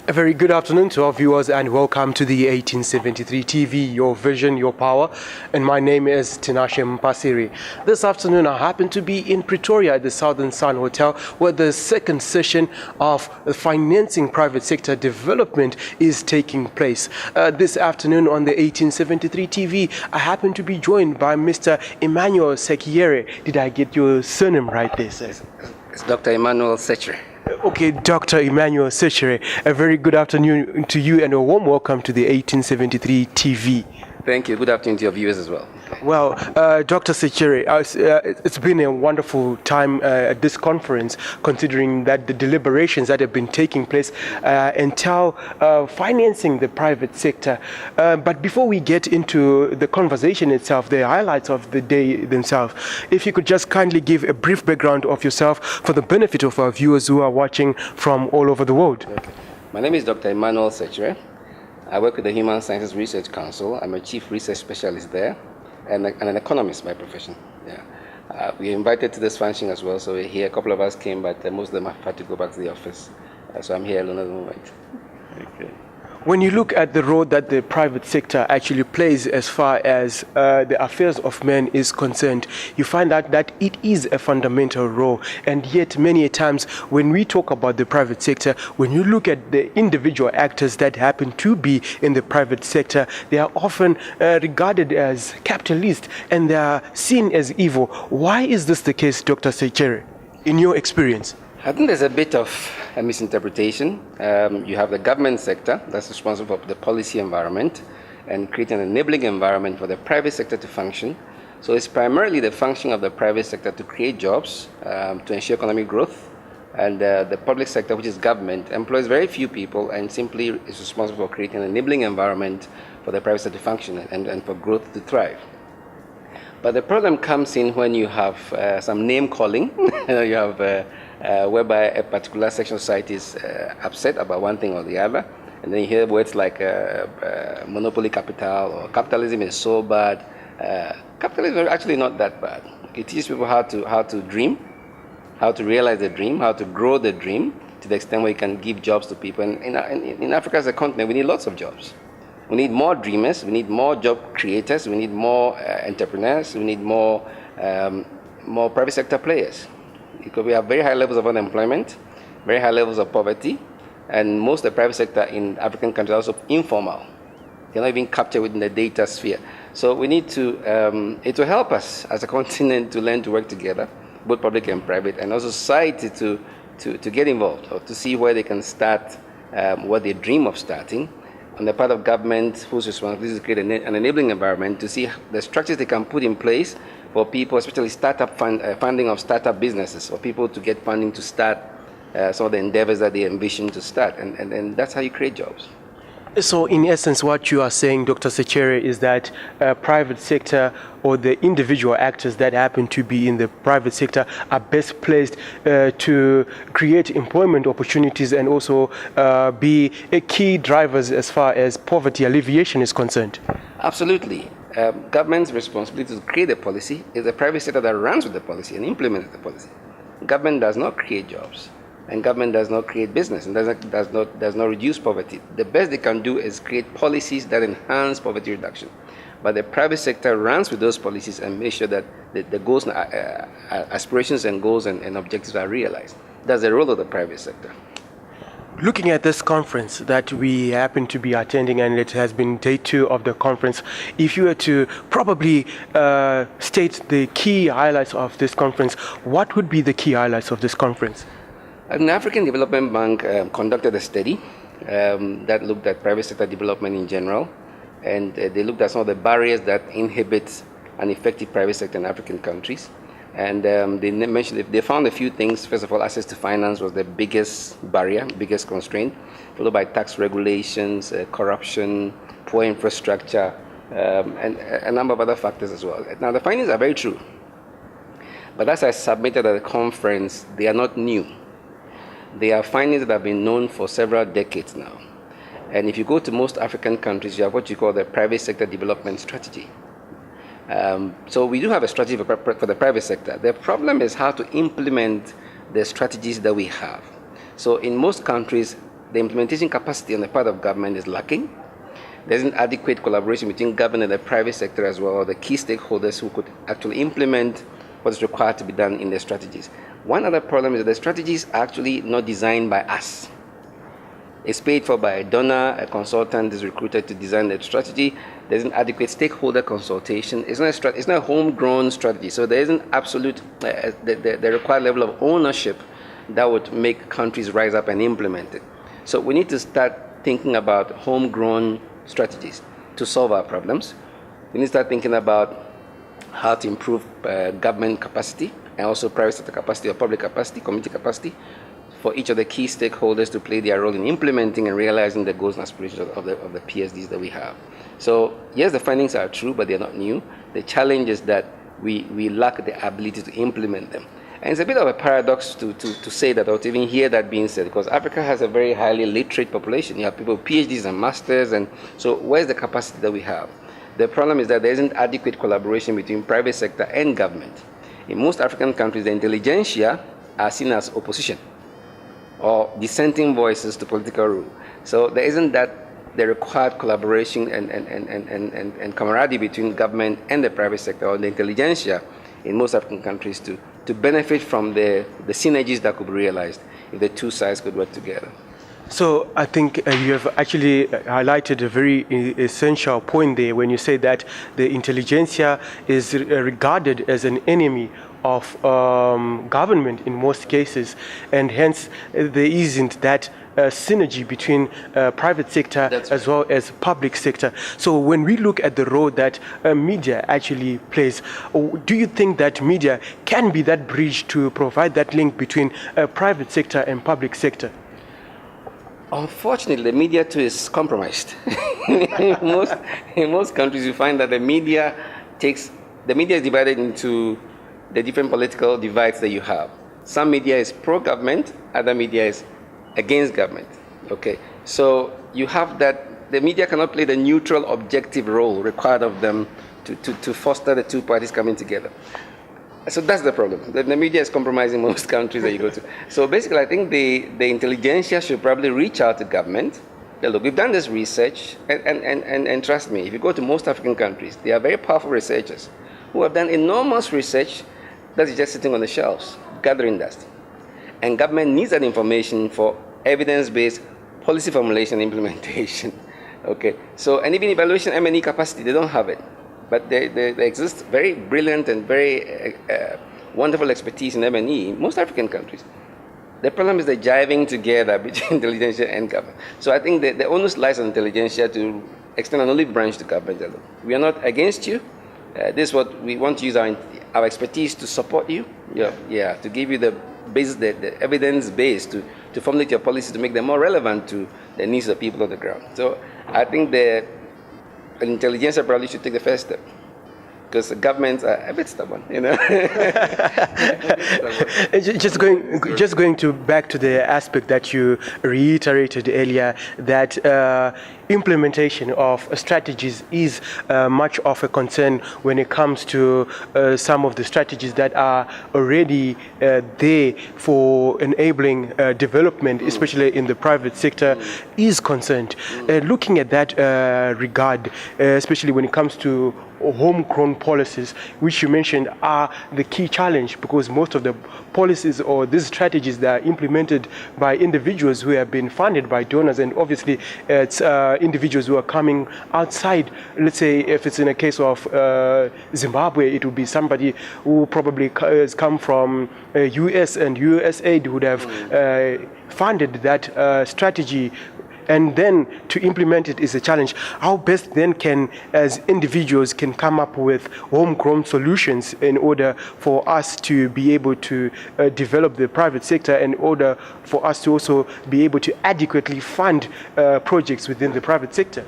A very good afternoon to our viewers and welcome to the 1873 TV, Your Vision, Your Power. And my name is Tinashe Mpasiri. This afternoon I happen to be in Pretoria at the Southern Sun Hotel, where the second session of financing private sector development is taking place. This afternoon on the 1873 TV, I happen to be joined by Mr. Emmanuel Sekyere. Did I get your surname right there, sir? It's Dr Emmanuel Sekyere. Okay, Dr. Emmanuel Sekyere, a very good afternoon to you and a warm welcome to the 1873 TV. Thank you. Good afternoon to your viewers as well. Well, Dr. Sekyere, it's been a wonderful time at this conference, considering that the deliberations that have been taking place entail financing the private sector. But before we get into the conversation itself, the highlights of the day themselves, if you could just kindly give a brief background of yourself for the benefit of our viewers who are watching from all over the world. Okay. My name is Dr. Emmanuel Sekyere. I work with the Human Sciences Research Council. I'm a chief research specialist there and an economist by profession. Yeah. We were invited to this function as well, so we're here. A couple of us came, but most of them have had to go back to the office. So I'm here alone at the moment. Okay. When you look at the role that the private sector actually plays as far as the affairs of men is concerned, you find that it is a fundamental role. And yet many times when we talk about the private sector, when you look at the individual actors that happen to be in the private sector, they are often regarded as capitalist and they are seen as evil. Why is this the case, Dr. Sekyere, in your experience? I think there's a bit of a misinterpretation. You have the government sector that's responsible for the policy environment and creating an enabling environment for the private sector to function. So it's primarily the function of the private sector to create jobs, to ensure economic growth, and the public sector, which is government, employs very few people and simply is responsible for creating an enabling environment for the private sector to function and for growth to thrive. But the problem comes in when you have some name calling. You have whereby a particular section of society is upset about one thing or the other, and then you hear words like monopoly capital or capitalism is so bad. Capitalism is actually not that bad. It teaches people how to dream, how to realize the dream, how to grow the dream to the extent where you can give jobs to people. And in Africa as a continent, we need lots of jobs. We need more dreamers, we need more job creators, we need more entrepreneurs, we need more private sector players. Because we have very high levels of unemployment, very high levels of poverty, and most of the private sector in African countries are also informal. They're not even captured within the data sphere. So we need to, it will help us as a continent to learn to work together, both public and private, and also society to get involved or to see where they can start what they dream of starting. On the part of government, whose responsibility is to create an enabling environment to see the structures they can put in place for people, especially startup funding of startup businesses, for people to get funding to start some of the endeavors that they envision to start. And that's how you create jobs. So in essence, what you are saying, Dr. Sekyere, is that private sector or the individual actors that happen to be in the private sector are best placed to create employment opportunities and also be key drivers as far as poverty alleviation is concerned. Absolutely. Government's responsibility to create a policy is the private sector that runs with the policy and implements the policy. Government does not create jobs, and government does not create business, and does not reduce poverty. The best they can do is create policies that enhance poverty reduction. But the private sector runs with those policies and makes sure that the goals, aspirations and goals and objectives are realized. That's the role of the private sector. Looking at this conference that we happen to be attending, and it has been day 2 of the conference, if you were to probably state the key highlights of this conference, what would be the key highlights of this conference? An African Development Bank conducted a study that looked at private sector development in general, and they looked at some of the barriers that inhibit an effective private sector in African countries. And they found a few things. First of all, access to finance was the biggest barrier, biggest constraint, followed by tax regulations, corruption, poor infrastructure, and a number of other factors as well. Now, the findings are very true. But as I submitted at the conference, they are not new. They are findings that have been known for several decades now. And if you go to most African countries, you have what you call the private sector development strategy. So we do have a strategy for the private sector. The problem is how to implement the strategies that we have. So in most countries, the implementation capacity on the part of government is lacking. There isn't adequate collaboration between government and the private sector as well, or the key stakeholders who could actually implement what is required to be done in their strategies. One other problem is that the strategies are actually not designed by us. It's paid for by a donor, a consultant is recruited to design the strategy. There isn't adequate stakeholder consultation. It's not a homegrown strategy, so there isn't absolute, the required level of ownership that would make countries rise up and implement it. So we need to start thinking about homegrown strategies to solve our problems. We need to start thinking about how to improve government capacity and also private sector capacity or public capacity, community capacity, for each of the key stakeholders to play their role in implementing and realizing the goals and aspirations of the PSDs that we have. So yes, the findings are true, but they're not new. The challenge is that we lack the ability to implement them. And it's a bit of a paradox to say that, or to even hear that being said, because Africa has a very highly literate population. You have people with PhDs and masters, and so where's the capacity that we have? The problem is that there isn't adequate collaboration between private sector and government. In most African countries, the intelligentsia are seen as opposition or dissenting voices to political rule. So there isn't the required collaboration and camaraderie between government and the private sector or the intelligentsia in most African countries to benefit from the synergies that could be realized if the two sides could work together. So I think you have actually highlighted a very essential point there when you say that the intelligentsia is regarded as an enemy of government in most cases, and hence there isn't that synergy between private sector as well as public sector. So when we look at the role that media actually plays, do you think that media can be that bridge to provide that link between private sector and public sector? Unfortunately, the media too is compromised. in most countries, you find that the media is divided into the different political divides that you have. Some media is pro-government, other media is against government. Okay, so you have that the media cannot play the neutral, objective role required of them to foster the two parties coming together. So that's the problem. The media is compromising most countries that you go to. So basically, I think the intelligentsia should probably reach out to government. Yeah, look, we've done this research, and trust me, if you go to most African countries, they are very powerful researchers who have done enormous research that is just sitting on the shelves, gathering dust. And government needs that information for evidence-based policy formulation and implementation. Okay, so and even evaluation M&E capacity, they don't have it. But there exists very brilliant and very wonderful expertise in M&E in most African countries. The problem is the jiving together between intelligentsia and government. So I think the onus lies on intelligentsia to extend an olive branch to government. We are not against you. This is what we want to use our expertise to support you. To give you the evidence base to formulate your policies to make them more relevant to the needs of the people on the ground. So I think the intelligentsia probably should take the first step, because the governments are a bit stubborn, you know. just going to back to the aspect that you reiterated earlier, that implementation of strategies is much of a concern when it comes to some of the strategies that are already there for enabling development, especially in the private sector, is concerned. Looking at that regard, especially when it comes to homegrown policies, which you mentioned are the key challenge, because most of the policies or these strategies that are implemented by individuals who have been funded by donors, and obviously it's individuals who are coming outside. Let's say if it's in a case of Zimbabwe, it would be somebody who probably has come from US, and USAID would have funded that strategy, and then to implement it is a challenge. How best then can, as individuals, can come up with homegrown solutions in order for us to be able to develop the private sector, in order for us to also be able to adequately fund projects within the private sector?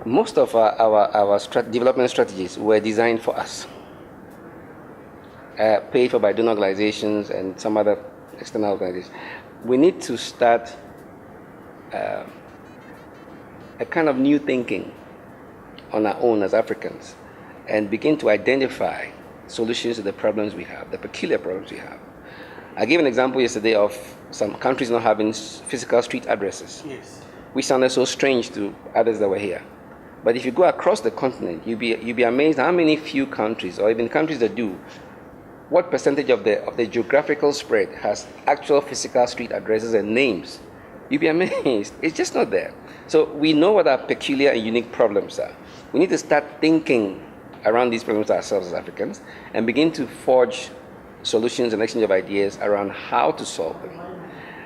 Most of our development strategies were designed for us, paid for by donor organizations and some other external organizations. We need to start a kind of new thinking on our own as Africans, and begin to identify solutions to the problems we have, the peculiar problems we have. I gave an example yesterday of some countries not having physical street addresses. Yes. Which sounded so strange to others that were here. But if you go across the continent, you'd be amazed how many few countries, or even countries that do, what percentage of the geographical spread has actual physical street addresses and names. You'd be amazed. It's just not there. So we know what our peculiar and unique problems are. We need to start thinking around these problems ourselves as Africans and begin to forge solutions and exchange of ideas around how to solve them.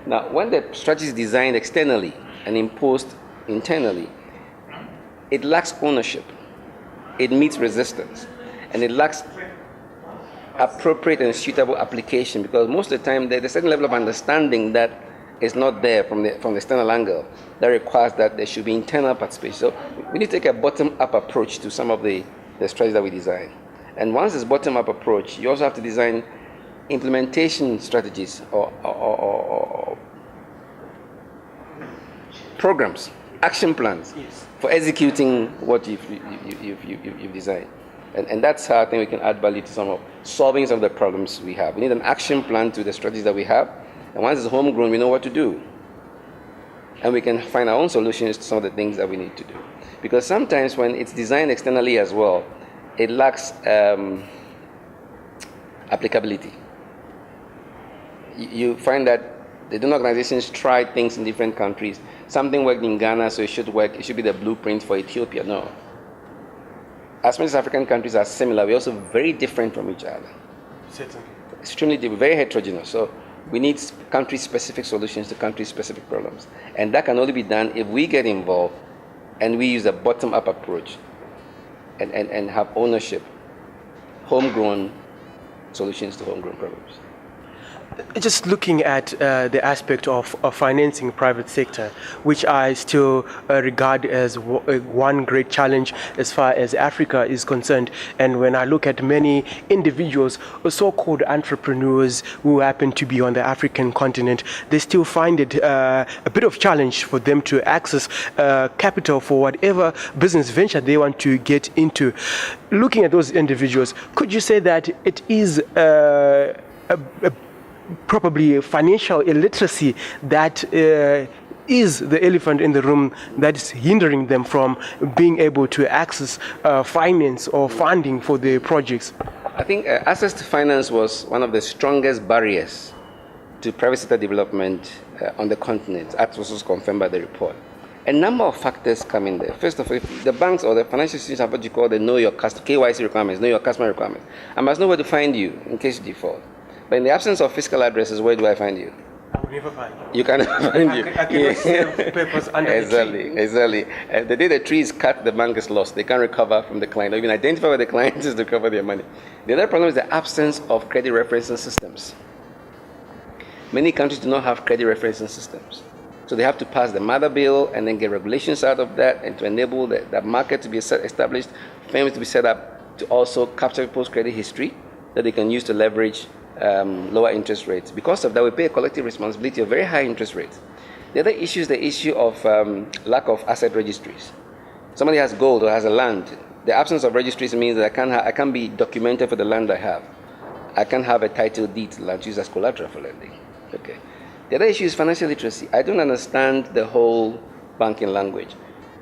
Now, when the strategy is designed externally and imposed internally, it lacks ownership, it meets resistance, and it lacks appropriate and suitable application, because most of the time there's a certain level of understanding that is not there from the external angle that requires that there should be internal participation. So we need to take a bottom-up approach to some of the strategies that we design. And once this bottom-up approach, you also have to design implementation strategies or programs, action plans for executing what you've designed. And that's how I think we can add value to some of solving some of the problems we have. We need an action plan to the strategies that we have. And once it's homegrown, we know what to do. And we can find our own solutions to some of the things that we need to do. Because sometimes when it's designed externally as well, it lacks applicability. You find that the donor organizations try things in different countries. Something worked in Ghana, so it should work. It should be the blueprint for Ethiopia. No. As much as African countries are similar, we're also very different from each other. Certainly. Extremely different, very heterogeneous. So we need country-specific solutions to country-specific problems. And that can only be done if we get involved and we use a bottom-up approach and have ownership, homegrown solutions to homegrown problems. Just looking at the aspect of financing private sector, which I still regard as one great challenge as far as Africa is concerned. And when I look at many individuals, so-called entrepreneurs who happen to be on the African continent, they still find it a bit of challenge for them to access capital for whatever business venture they want to get into. Looking at those individuals, could you say that it is probably financial illiteracy that is the elephant in the room that is hindering them from being able to access finance or funding for their projects? I think access to finance was one of the strongest barriers to private sector development on the continent. That was also confirmed by the report. A number of factors come in there. First of all, the banks or the financial institutions have what you call the know your customer, KYC requirements, know your customer requirements. I must know where to find you in case you default. But in the absence of physical addresses, where do I find you? I will never find you. You cannot find you. I cannot serve papers under the tree. Exactly. The day the tree is cut, the bank is lost. They can't recover from the client or even identify where the client is to recover their money. The other problem is the absence of credit referencing systems. Many countries do not have credit referencing systems. So they have to pass the mother bill and then get regulations out of that and to enable that market to be established, firms to be set up to also capture people's credit history that they can use to leverage lower interest rates. Because of that, we pay a collective responsibility of very high interest rates. The other issue is the issue of lack of asset registries. Somebody has gold or has a land. The absence of registries means that I can't be documented for the land I have. I can't have a title deed to land used as collateral for lending. Okay. The other issue is financial literacy. I don't understand the whole banking language.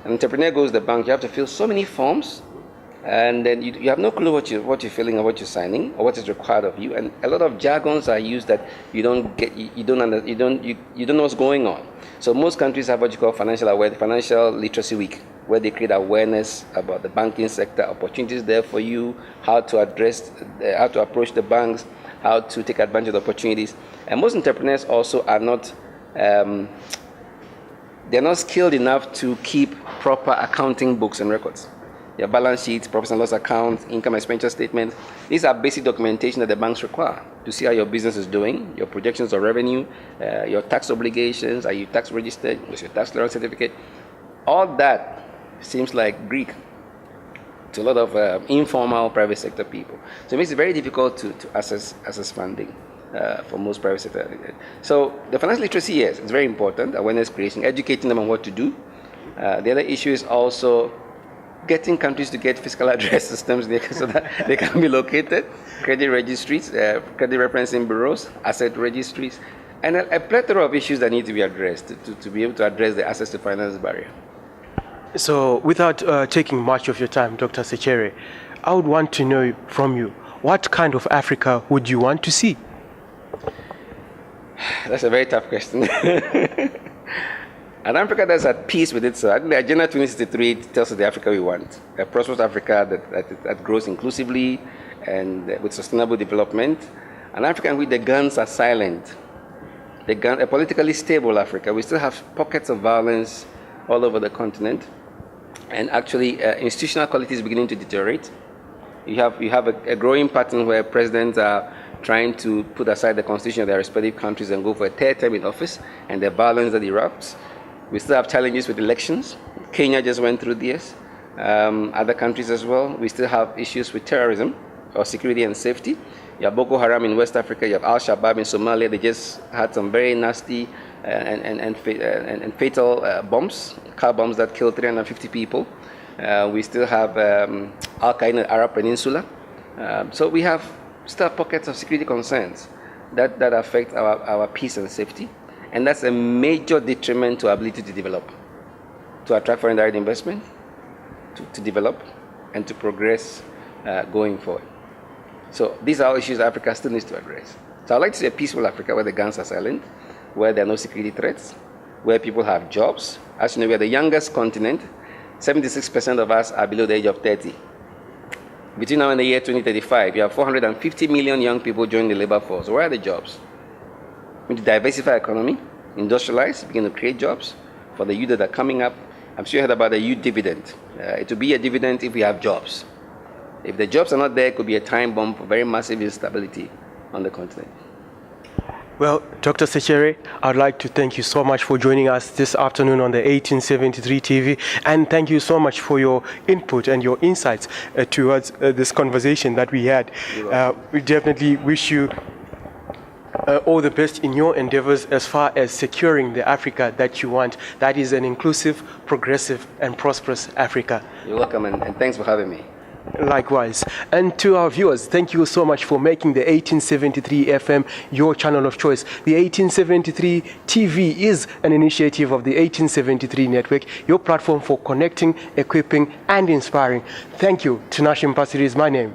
An entrepreneur goes to the bank, you have to fill so many forms, and then you have no clue what you're filling or what you're signing or what is required of you. And a lot of jargons are used that you don't know what's going on. So most countries have what you call financial literacy week, where they create awareness about the banking sector, opportunities there for you, how to approach the banks, how to take advantage of the opportunities. And most entrepreneurs also are not they're not skilled enough to keep proper accounting books and records. Your balance sheets, profit and loss account, income expenditure statement. These are basic documentation that the banks require to see how your business is doing, your projections of revenue, your tax obligations, are you tax registered, what's your tax clearance certificate. All that seems like Greek to a lot of informal private sector people. So it makes it very difficult to access funding for most private sector. So the financial literacy, yes, it's very important, awareness creation, educating them on what to do. The other issue is also getting countries to get fiscal address systems so that they can be located, credit registries, credit referencing bureaus, asset registries, and a plethora of issues that need to be addressed to be able to address the access to finance barrier. So without taking much of your time, Dr. Sekyere, I would want to know from you, what kind of Africa would you want to see? That's a very tough question. An Africa that's at peace with itself. I think the Agenda 2063 tells us the Africa we want. A prosperous Africa that grows inclusively and with sustainable development. An Africa in which the guns are silent. A politically stable Africa. We still have pockets of violence all over the continent. And actually, institutional quality is beginning to deteriorate. You have a growing pattern where presidents are trying to put aside the constitution of their respective countries and go for a third term in office, and the violence that erupts. We still have challenges with elections. Kenya just went through this. Other countries as well. We still have issues with terrorism or security and safety. You have Boko Haram in West Africa. You have Al-Shabaab in Somalia. They just had some very nasty and fatal bombs, car bombs that killed 350 people. We still have Al-Qaeda in the Arab Peninsula. So we have still pockets of security concerns that affect our peace and safety. And that's a major detriment to our ability to develop, to attract foreign direct investment, to develop, and to progress going forward. So these are all issues Africa still needs to address. So I'd like to see a peaceful Africa where the guns are silent, where there are no security threats, where people have jobs. As you know, we are the youngest continent. 76% of us are below the age of 30. Between now and the year 2035, you have 450 million young people joining the labor force. Where are the jobs? We need to diversify our economy, industrialize, begin to create jobs for the youth that are coming up. I'm sure you heard about the youth dividend. It will be a dividend if we have jobs. If the jobs are not there, it could be a time bomb for very massive instability on the continent. Well, Dr. Sekyere, I'd like to thank you so much for joining us this afternoon on the 1873 TV, and thank you so much for your input and your insights towards this conversation that we had. We definitely wish you all the best in your endeavors as far as securing the Africa that you want. That is an inclusive, progressive, and prosperous Africa. You're welcome, and thanks for having me. Likewise. And to our viewers, thank you so much for making the 1873 FM your channel of choice. The 1873 TV is an initiative of the 1873 Network, your platform for connecting, equipping, and inspiring. Thank you. Tinashe Mpasiri is my name.